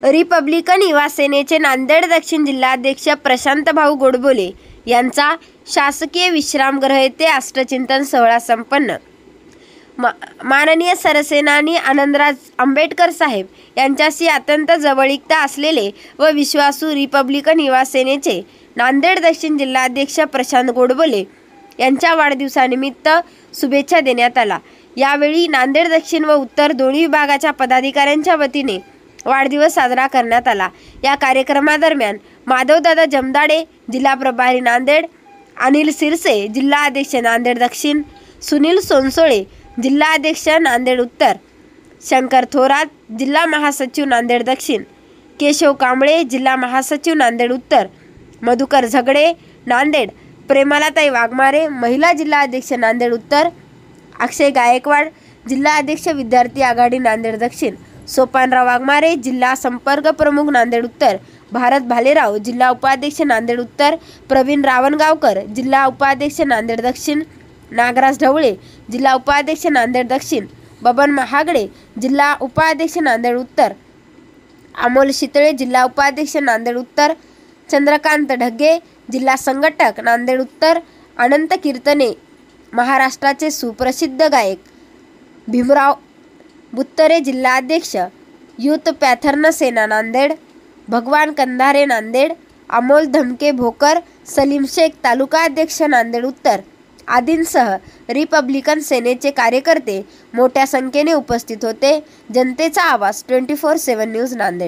Republican युवा सेनेचे नांदेड दक्षिण जिल्हाध्यक्ष प्रशांत भाऊ गोडबोले यांचा शासकीय विश्रामगृह येथे अष्टचिंतन सोहळा संपन्न। माननीय सरसेनानी आनंदराज आंबेडकर साहेब यांच्याशी अत्यंत जवळीकता असलेले व विश्वासू रिपब्लिकन युवा सेनेचे नांदेड दक्षिण जिल्हाध्यक्ष प्रशांत गोडबोले यांच्या वाढदिवसानिमित्त शुभेच्छा देण्यात आला। यावेळी नांदेड दक्षिण व उत्तर दोन्ही विभागाच्या पदाधिकाऱ्यांच्या वतीने वाढदिवस साजरा करण्यात आला। या कार्यक्रमादरम्यान माधवदादा जमदाडे जिल्हा प्रभारी नांदेड, अनिल सिरसे जिल्हा अध्यक्ष नांदेड दक्षिण, सुनील सोनसोळे जिल्हा अध्यक्ष नांदेड उत्तर, शंकर थोरात जिल्हा महासचिव नांदेड दक्षिण, केशव कांबळे जिल्हा महासचिव नांदेड उत्तर, मधुकर झगडे नांदेड, प्रेमालाताई वाघमारे महिला जिल्हा अध्यक्ष नांदेड उत्तर, अक्षय गायकवाड जिल्हा अध्यक्ष विद्यार्थी आघाडी नांदेड दक्षिण, सोपानराव वाघमारे जिल्हा संपर्क प्रमुख नांदेड उत्तर, भारत भालेराव जिल्हा उपाध्यक्ष नांदेड उत्तर, प्रवीण रावणगावकर जिल्हा उपाध्यक्ष नांदेड दक्षिण, नागराज ढवळे जिल्हा उपाध्यक्ष नांदेड दक्षिण, बबन महागडे जिल्हा उपाध्यक्ष नांदेड उत्तर, अमोल शितळे जिल्हा उपाध्यक्ष नांदेड उत्तर, चंद्रकांत ढगे जिल्हा संघटक नांदेड उत्तर, अनंत कीर्तने महाराष्ट्राचे सुप्रसिद्ध गायक, भीमराव बुत्तरे जिल्हा अध्यक्ष युथ पॅथर्न सेना नांदेड, भगवान कंधारे नांदेड, अमोल धमके भोकर, सलीम शेख तालुका अध्यक्ष नांदेड उत्तर आदींसह रिपब्लिकन सेनेचे कार्यकर्ते मोठ्या संख्येने उपस्थित होते। जनतेचा आवाज 24/7 न्यूज नांदेड।